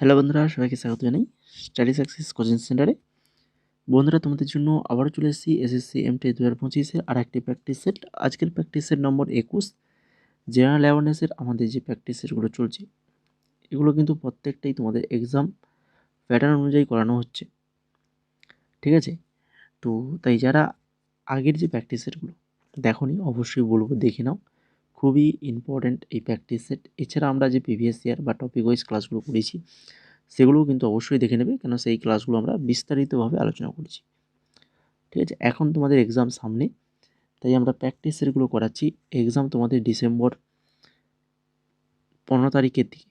Hello বন্ধুরা, সবাইকে স্বাগত জানাই স্টাডি সাকসেস কোচিং সেন্টারে। বন্ধুরা, তোমাদের জন্য আবারও চলে এসেছি এসএসসি এমটি 2025-এর আর একটি প্র্যাকটিস সেট। আজকের প্র্যাকটিস সেট নম্বর 21, জেনারেল অ্যাওয়ারনেসের আমাদের যে প্র্যাকটিস সেটগুলো চলছে, এগুলো কিন্তু প্রত্যেকটাই তোমাদের এক্সাম প্যাটার্ন অনুযায়ী করানো হচ্ছে, ঠিক আছে? তো তাই যারা আগের যে প্র্যাকটিস সেটগুলো দেখোনি, অবশ্যই বলবো দেখে নাও, খুবই ইম্পর্ট্যান্ট এই প্র্যাকটিস সেট। এছাড়া আমরা যে প্রিভিয়াস ইয়ার বা টপিক ওয়াইজ ক্লাসগুলো করেছি, সেগুলোও কিন্তু অবশ্যই দেখে নেবে, কেন সেই ক্লাসগুলো আমরা বিস্তারিতভাবে আলোচনা করেছি, ঠিক আছে? এখন তোমাদের এক্সাম সামনে, তাই আমরা প্র্যাকটিস সেটগুলো করাচ্ছি। এক্সাম তোমাদের ডিসেম্বর 15 তারিখের দিকে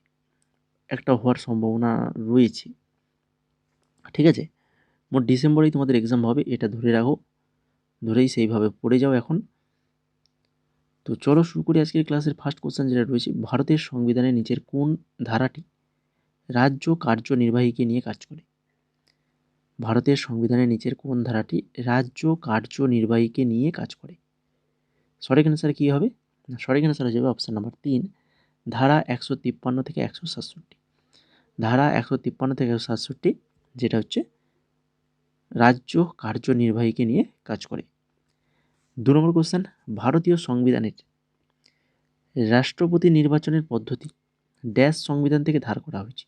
একটা হওয়ার সম্ভাবনা রয়েছে, ঠিক আছে? মোট ডিসেম্বরেই তোমাদের এক্সাম হবে, এটা ধরে রাখো, ধরেই সেইভাবে পড়ে যাও এখন। তো চলো শুরু করি আজকের ক্লাসের ফার্স্ট কোশ্চেন, যেটা রয়েছে, ভারতের সংবিধানের নিচের কোন ধারাটি রাজ্য কার্যনির্বাহীকে নিয়ে কাজ করে? ভারতের সংবিধানের নিচের কোন ধারাটি রাজ্য কার্যনির্বাহীকে নিয়ে কাজ করে? সঠিক অ্যান্সার কী হবে? সঠিক অ্যান্সার হয়ে যাবে অপশান নাম্বার 3, ধারা 153 থেকে 167। ধারা 153 থেকে 167, যেটা হচ্ছে রাজ্য কার্যনির্বাহীকে নিয়ে কাজ করে। 2 নম্বর কোশ্চেন, ভারতীয় সংবিধানের রাষ্ট্রপতি নির্বাচনের পদ্ধতি ড্যাশ সংবিধান থেকে ধার করা হয়েছে?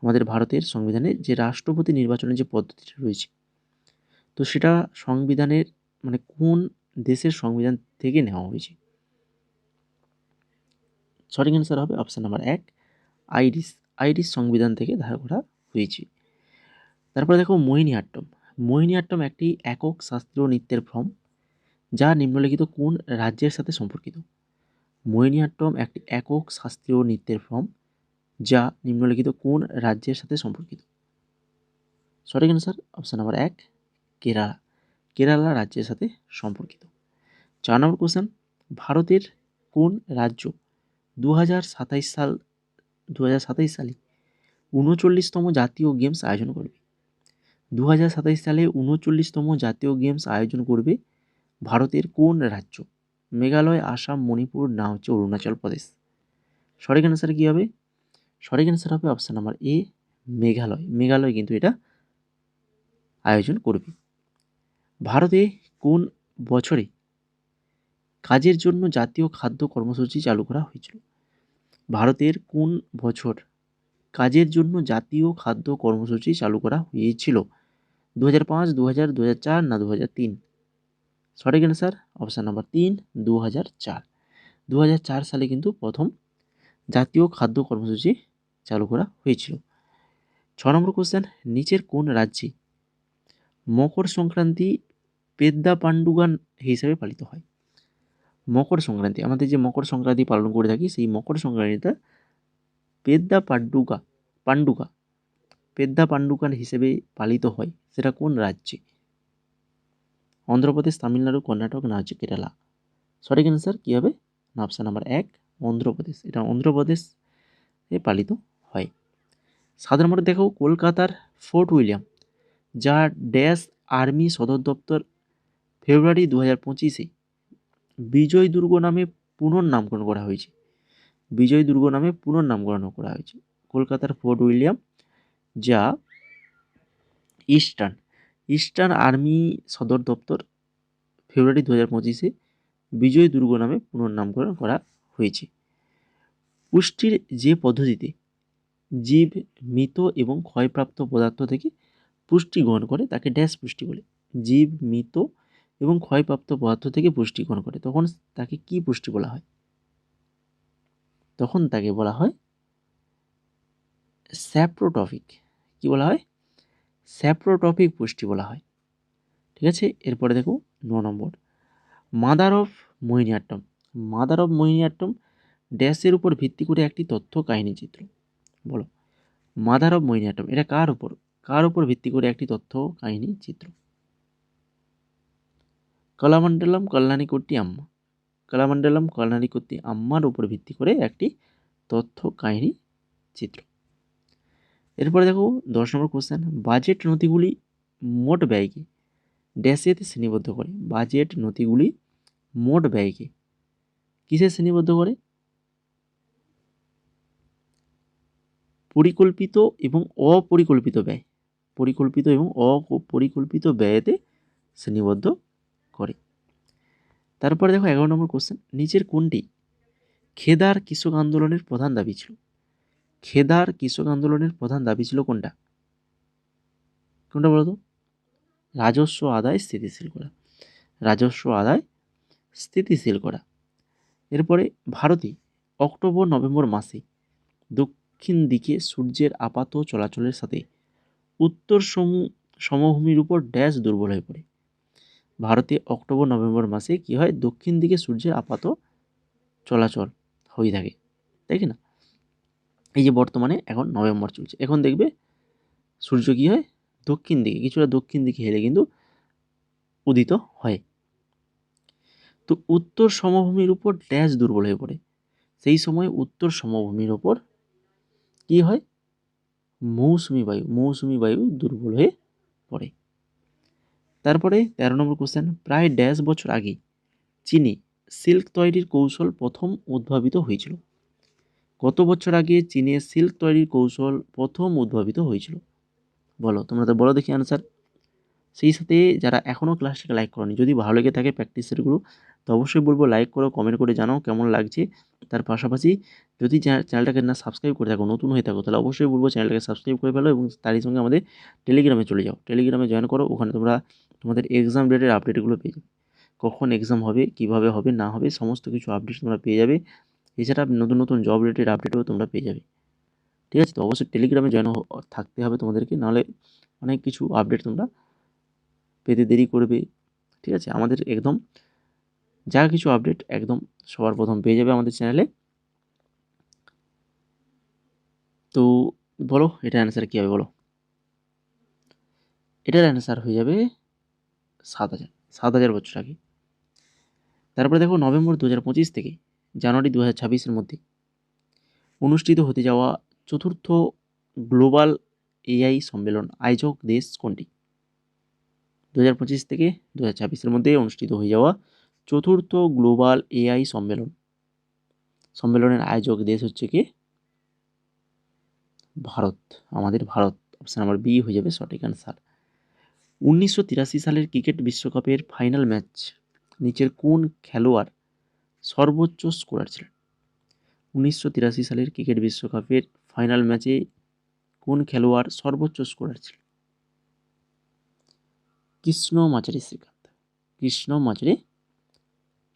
আমাদের ভারতের সংবিধানে যে রাষ্ট্রপতি নির্বাচনের যে পদ্ধতিটা রয়েছে, তো সেটা সংবিধানের মানে কোন দেশের সংবিধান থেকে নেওয়া হয়েছে? সঠিক অ্যান্সার হবে অপশান নাম্বার 1, আইরিশ সংবিধান থেকে ধার করা হয়েছে। তারপরে দেখো মোহিনীআট্টম। মোহিনীআট্টম একটি একক শাস্ত্রীয় নৃত্যের ফর্ম, যা নিম্নলিখিত কোন রাজ্যের সাথে সম্পর্কিত? মোহিনীআট্টম একটি একক শাস্ত্রীয় নৃত্যের ফর্ম, যা নিম্নলিখিত কোন রাজ্যের সাথে সম্পর্কিত? সঠিক অ্যান্সার অপশান নাম্বার 1, কেরালা রাজ্যের সাথে সম্পর্কিত। 4 নম্বর কোশ্চেন, ভারতের কোন রাজ্য 2027 সালে 39তম জাতীয় গেমস আয়োজন করবে? 2027 সালে 39তম জাতীয় গেমস আয়োজন করবে ভারতের কোন রাজ্য? মেঘালয়, আসাম, মণিপুর, না হচ্ছে অরুণাচল প্রদেশ? সঠিক অ্যান্সার কী হবে? সঠিক অ্যান্সার হবে অপশান নাম্বার এ, মেঘালয় কিন্তু এটা আয়োজন করবে। ভারতে কোন বছরে কাজের জন্য জাতীয় খাদ্য কর্মসূচি চালু করা হয়েছিল? ভারতের কোন বছর কাজের জন্য জাতীয় খাদ্য কর্মসূচি চালু করা হয়েছিল? 2005, 2000, 2004, না 2003? সঠিক অ্যান্সার অপশান নাম্বার 3, 2004। 2004 সালে কিন্তু প্রথম জাতীয় খাদ্য কর্মসূচি চালু করা হয়েছিল। 6 নম্বর কোশ্চেন, নিচের কোন রাজ্যে মকর সংক্রান্তি পেদ্দা পাণ্ডুগান হিসেবে পালিত হয়? মকর সংক্রান্তি, আমাদের যে মকর সংক্রান্তি পালন করে থাকি, সেই মকর সংক্রান্তিটা পেদ্দা পাণ্ডুগান হিসেবে পালিত হয়, সেটা কোন রাজ্যে? অন্ধ্রপ্রদেশ, তামিলনাড়ু, কর্ণাটক, না হচ্ছে কেরালা? সঠিক অ্যান্সার কী হবে? না অপশান নাম্বার 1, অন্ধ্রপ্রদেশ। এটা অন্ধ্রপ্রদেশে পালিত হয়। 7 নম্বরে দেখো, কলকাতার ফোর্ট উইলিয়াম, যা ড্যাশ আর্মি সদর দপ্তর, ফেব্রুয়ারি 2025-এ বিজয় দুর্গ নামে পুনর্নামকরণ করা হয়েছে। বিজয় দুর্গ নামে পুনর্নামকরণ করা হয়েছে কলকাতার ফোর্ট উইলিয়াম, যা ইস্টার্ন আর্মি সদর দপ্তর, ফেব্রুয়ারি 2025-এ বিজয় দুর্গ নামে পুনর্নামকরণ করা হয়েছে। পুষ্টির যে পদ্ধতিতে জীব মৃত এবং ক্ষয়প্রাপ্ত পদার্থ থেকে পুষ্টি গ্রহণ করে, তাকে ড্যাশ পুষ্টি বলে? জীব মৃত এবং ক্ষয়প্রাপ্ত পদার্থ থেকে পুষ্টি গ্রহণ করে, তখন তাকে কি পুষ্টি বলা হয়? তখন তাকে বলা হয় স্যাপ্রোট্রফিক। কি বলা হয়? স্যাপ্রোট্রফিক পুষ্টি বলা হয়, ঠিক আছে? এরপরে দেখো 9 নম্বর, মাদার অফ মোহিনীআট্টম ড্যাশের উপর ভিত্তি করে একটি তথ্য কাহিনী চিত্র। বলো, মাদার অফ মোহিনীআট্টম এটা কার উপর ভিত্তি করে একটি তথ্য কাহিনী চিত্র? কলামণ্ডলম কল্যাণীকুট্টি আম্মার উপর ভিত্তি করে একটি তথ্য কাহিনী চিত্র। এরপরে দেখো 10 নম্বর কোশ্চেন, বাজেট নথিগুলি মোট ব্যয়কে ড্যাশেতে শ্রেণীবদ্ধ করে? বাজেট নথিগুলি মোট ব্যয়কে কিসে শ্রেণীবদ্ধ করে? পরিকল্পিত এবং অপরিকল্পিত ব্যয়, পরিকল্পিত এবং অপরিকল্পিত ব্যয়েতে শ্রেণীবদ্ধ করে। তারপরে দেখো 11 নম্বর কোশ্চেন, নিচের কোনটি খেদার কৃষক আন্দোলনের প্রধান দাবি ছিল? খেদার কৃষক আন্দোলনের প্রধান দাবি ছিল কোনটা? কোনটা বলতো? রাজস্ব আদায় স্থিতিশীল করা, রাজস্ব আদায় স্থিতিশীল করা। এরপরে ভারতে অক্টোবর নভেম্বর মাসে দক্ষিণ দিকে সূর্যের আপাত চলাচলের সাথে উত্তর সমভূমির উপর ড্যাশ দুর্বল হয়ে পড়ে। ভারতে অক্টোবর নভেম্বর মাসে কি হয়? দক্ষিণ দিকে সূর্যের আপাত চলাচল হয়ে থাকে, তাই কি না? এই যে বর্তমানে এখন নভেম্বর চলছে, এখন দেখবে সূর্য কি হয়? দক্ষিণ দিকে, কিছুটা দক্ষিণ দিকে হেলে কিন্তু উদিত হয়। তো উত্তর সমভূমির উপর ড্যাশ দুর্বল হয়ে পড়ে, সেই সময় উত্তর সমভূমির উপর কি হয়? মৌসুমি বায়ু দুর্বল হয়ে পড়ে। তারপরে 13 নম্বর কোশ্চেন, প্রায় ড্যাশ বছর আগে চীনে সিল্ক তৈরির কৌশল প্রথম উদ্ভাবিত হয়েছিল? কত বছর আগে চীনে সিল্ক তৈরির কৌশল প্রথম উদ্ভাবিত হয়েছিল? বলো, তোমরা তো বলো দেখি অ্যান্সার। সেই সাথে যারা এখনও ক্লাসটাকে লাইক করনি, যদি ভালো লেগে থাকে প্র্যাকটিস সেটগুলো, তো অবশ্যই বলবো লাইক করো, কমেন্ট করে জানাও কেমন লাগছে। তার পাশাপাশি যদি চ্যানেলটাকে না সাবস্ক্রাইব করে থাকো, নতুন হয়ে থাকো, তাহলে অবশ্যই বলবো চ্যানেলটাকে সাবস্ক্রাইব করে ফেলো এবং তারই সঙ্গে আমাদের টেলিগ্রামে চলে যাও, টেলিগ্রামে জয়েন করো। ওখানে তোমরা তোমাদের এক্সাম ডেটের আপডেটগুলো পেয়ে যাবে, কখন এক্সাম হবে, কীভাবে হবে না হবে, সমস্ত কিছু আপডেট তোমরা পেয়ে যাবে। এছাড়া নতুন নতুন জব রিলেটেড আপডেটও তোমরা পেয়ে যাবে। ঠিক আছে, তো অবশ্যই টেলিগ্রামে জয়েন থাকতে হবে তোমাদেরকে, নাহলে অনেক কিছু আপডেট তোমরা পেতে দেরি করবে। ঠিক আছে, আমাদের একদম যা কিছু আপডেট একদম সবার প্রথম পেয়ে যাবে আমাদের চ্যানেলে। তো বলো এটার অ্যান্সার কী হবে? বলো, এটার অ্যান্সার হয়ে যাবে 7,000 বছর আগে। তারপরে দেখো নভেম্বর 2025 থেকে জানুয়ারি 2026-এর মধ্যে অনুষ্ঠিত হতে যাওয়া চতুর্থ গ্লোবাল এআই সম্মেলন আয়োজক দেশ কোনটি? 2025 থেকে 2026-এর মধ্যে অনুষ্ঠিত হয়ে যাওয়া চতুর্থ গ্লোবাল এআই সম্মেলনের আয়োজক দেশ হচ্ছে কি? ভারত, আমাদের ভারত। অপশান নাম্বার বি হয়ে যাবে সঠিক অ্যান্সার। 1983 সালের ক্রিকেট বিশ্বকাপের ফাইনাল ম্যাচ নিচের কোন খেলোয়াড় সর্বোচ্চ স্কোরার ছিলেন? 1983 সালের ক্রিকেট বিশ্বকাপের ফাইনাল ম্যাচে কোন খেলোয়াড় সর্বোচ্চ স্কোরার ছিলেন? কৃষ্ণ মাচারি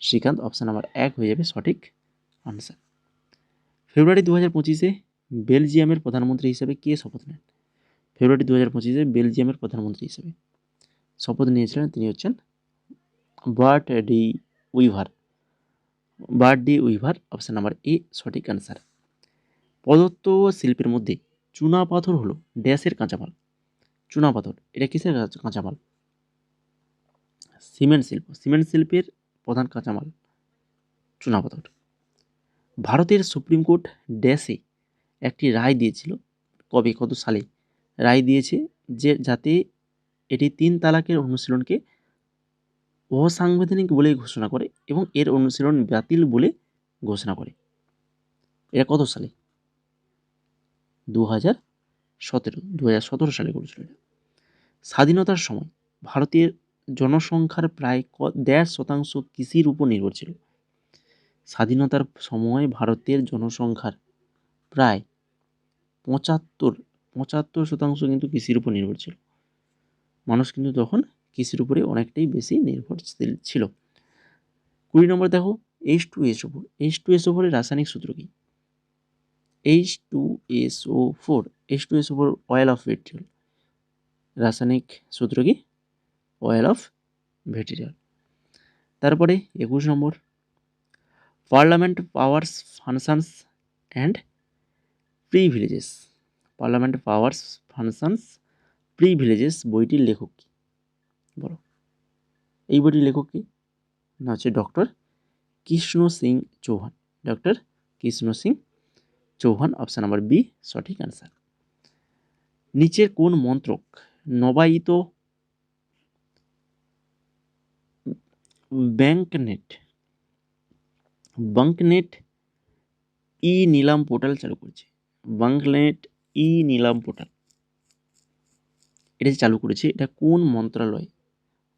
শ্রীকান্ত। অপশান নাম্বার 1 হয়ে যাবে সঠিক আনসার। ফেব্রুয়ারি 2025-এ বেলজিয়ামের প্রধানমন্ত্রী হিসেবে কে শপথ নেন? ফেব্রুয়ারি 2025-এ বেলজিয়ামের প্রধানমন্ত্রী হিসেবে শপথ নিয়েছিলেন, তিনি হচ্ছেন Bart De Wever. Option number A সঠিক অ্যান্সার। প্রদত্ত শিল্পের মধ্যে চুনা পাথর হলো ড্যাশের কাঁচামাল? চুনা পাথর এটা কিসের কাঁচামাল? সিমেন্ট শিল্পের প্রধান কাঁচামাল চুনা পাথর। ভারতের সুপ্রিম কোর্ট ড্যাশে একটি রায় দিয়েছিল, কবে কত সালে রায় দিয়েছে যে যাতে এটি 3 তালাকের অনুশীলনকে অসাংবিধানিক বলে ঘোষণা করে এবং এর অনুশীলন বাতিল বলে ঘোষণা করে? এটা কত সালে? 2017 সালে করেছিল এটা। স্বাধীনতার সময় ভারতের জনসংখ্যার প্রায় 1.5% কৃষির উপর নির্ভর ছিল? স্বাধীনতার সময় ভারতের জনসংখ্যার প্রায় 75% কিন্তু কৃষির উপর নির্ভর ছিল। মানুষ কিন্তু তখন কৃষির উপরে অনেকটাই বেশি নির্ভরশীল ছিল। 20 নম্বর দেখো H2SO4 এর রাসায়নিক সূত্র কি? H2SO4 অয়েল অফ ভিট্রিয়ল, রাসায়নিক সূত্র কি? Oil of vitriol. তারপরে 21 নম্বর, parliament powers functions and privileges বইটির লেখক কি? বলো, এই বইটির লেখক কি? না হচ্ছে doctor Krishna Singh Chauhan. Option number B সঠিক অ্যান্সার। নিচের কোন মন্ত্রক নবায়িত বাঙ্কনেট ই নিলাম পোর্টাল চালু করেছে? বাঙ্কনেট ই নিলাম পোর্টাল, এটা যে চালু করেছে এটা কোন মন্ত্রণালয়,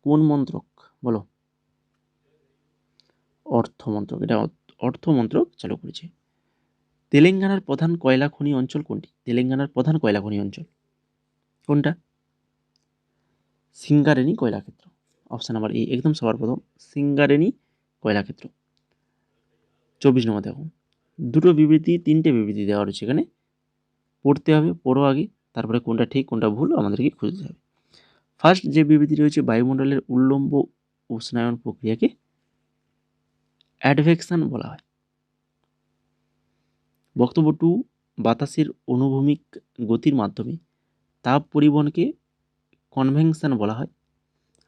কোন মন্ত্রক বলো? অর্থ মন্ত্রক, এটা অর্থ মন্ত্রক চালু করেছে। তেলেঙ্গানার প্রধান কয়লা খনি অঞ্চল কোনটি? তেলেঙ্গানার প্রধান কয়লা খনি অঞ্চল কোনটা? সিঙ্গারেনি কয়লাক্ষেত্র, অপশন নাম্বার এ একদম সবার প্রথম সিঙ্গারেনি কয়লাক্ষেত্র। 24 নম্বর দেখো, দুটো বিবৃতি, তিনটে বিবৃতি দেওয়া রয়েছে এখানে, পড়তে হবে, পড়ো আগে, তারপরে কোনটা ঠিক কোনটা ভুল আমাদেরকে খুঁজতে হবে। ফার্স্ট যে বিবৃতি রয়েছে, বায়ুমণ্ডলের উল্লম্ব উষ্ণায়ন প্রক্রিয়াকে অ্যাডভেকশন বলা হয়। বক্তব্য 2, বাতাসের অনুভূমিক গতির মাধ্যমে তাপ পরিবহনকে কনভেকশন বলা হয়।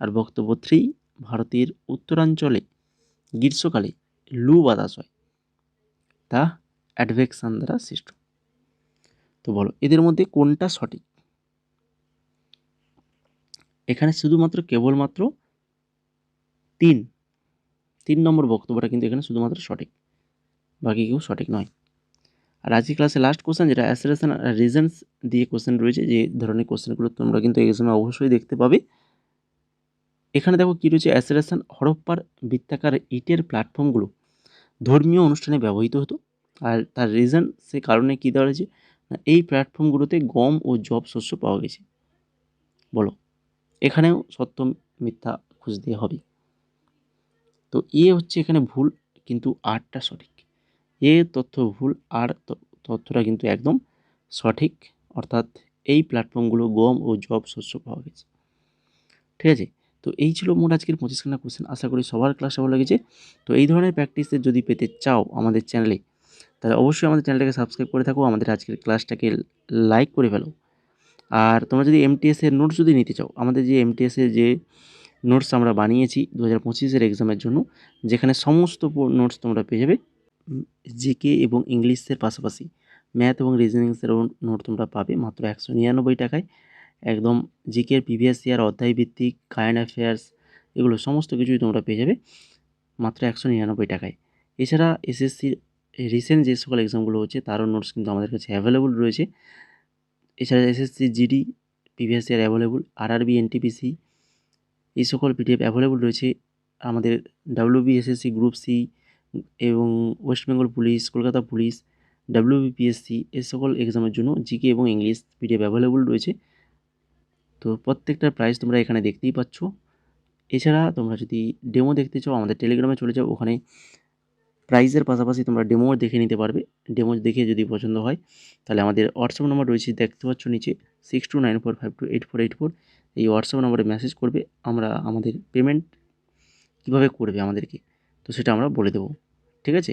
আর বক্তব্য 3, ভারতের উত্তরাঞ্চলে গ্রীষ্মকালে লু বাতাস হয়, তা অ্যাডভেকশন দ্বারা সৃষ্ট। তো বলো এদের মধ্যে কোনটা সঠিক? এখানে শুধুমাত্র কেবলমাত্র 3 নম্বর বক্তব্যটা কিন্তু এখানে শুধুমাত্র সঠিক, বাকি কেউ সঠিক নয়। আর আজকে ক্লাসে লাস্ট কোশ্চেন, যেটা অ্যাসারেশন আর রিজনস দিয়ে কোশ্চেন রয়েছে, যে ধরনের কোশ্চেনগুলো তোমরা কিন্তু এক্সামে অবশ্যই দেখতে পাবে। এখানে দেখো কী রয়েছে, অ্যাসারেশন হরপ্পার বৃত্তাকার ইটের প্ল্যাটফর্মগুলো ধর্মীয় অনুষ্ঠানে ব্যবহৃত হতো। আর তার রিজন, সে কারণে কী দেওয়া রয়েছে, এই প্ল্যাটফর্মগুলোতে গম ও জব শস্য পাওয়া গেছে। বলো এখানেও সত্য মিথ্যা খুঁজতে হবে। তো এ হচ্ছে এখানে ভুল, কিন্তু আরটা সঠিক। এ তথ্য ভুল, আর তথ্যটা কিন্তু একদম সঠিক, অর্থাৎ এই প্ল্যাটফর্মগুলো গম ও জব শস্য পাওয়া গেছে। ঠিক আছে, তো এই ছিল মোট আজকের 25খানা কোশ্চেন। আশা করি সবার ক্লাসটা ভালো লেগেছে। তো এই ধরনের প্র্যাকটিসের যদি পেতে চাও আমাদের চ্যানেলে, তাহলে অবশ্যই আমাদের চ্যানেলটাকে সাবস্ক্রাইব করে থাকো, আমাদের আজকের ক্লাসটাকে লাইক করে ফেলো। আর তোমরা যদি এমটিএসের নোটস যদি নিতে চাও, আমাদের যে এমটিএসের যে নোটস আমরা বানিয়েছি 2025-এর এক্সামের জন্য, যেখানে সমস্ত নোটস তোমরা পেয়ে যাবে, জিকে এবং ইংলিশের পাশাপাশি ম্যাথ এবং রিজনিংসেরও নোট তোমরা পাবে মাত্র 199 টাকায়। একদম জিকের প্রিভিয়াস ইয়ার অধ্যায়ভিত্তিক কারেন্ট অ্যাফেয়ার্স, এগুলো সমস্ত কিছুই তোমরা পেয়ে যাবে মাত্র 199 টাকায়। এছাড়া এসএসসির রিসেন্ট যে সকল এক্সামগুলো হচ্ছে তারও নোটস কিন্তু আমাদের কাছে অ্যাভেলেবল রয়েছে। এছাড়া SSC GD previous year available, RRB, NTPC, এই সকল পিডিএফ অ্যাভেলেবল রয়েছে। আমাদের ডাব্লিউবিএসএসসি, গ্রুপ সি এবং West Bengal police, Kolkata police, WBPSC, এই সকল এক্সামের জন্য জিকে এবং ইংলিশ পিডিএফ অ্যাভেলেবল রয়েছে। তো প্রত্যেকটার প্রাইস তোমরা এখানে দেখতেই পাচ্ছ। এছাড়া তোমরা যদি ডেমো দেখতে চাও আমাদের টেলিগ্রামে চলে যাও, ওখানে প্রাইজের পাশাপাশি তোমরা ডেমো দেখে নিতে পারবে। ডেমো দেখে যদি পছন্দ হয় তাহলে আমাদের হোয়াটসঅ্যাপ নাম্বার রয়েছে, দেখতে পাচ্ছ নিচে 6294528484, এই হোয়াটসঅ্যাপ নাম্বারে মেসেজ করবে। আমরা আমাদের পেমেন্ট কীভাবে করবে আমাদেরকে, তো সেটা আমরা বলে দেবো। ঠিক আছে।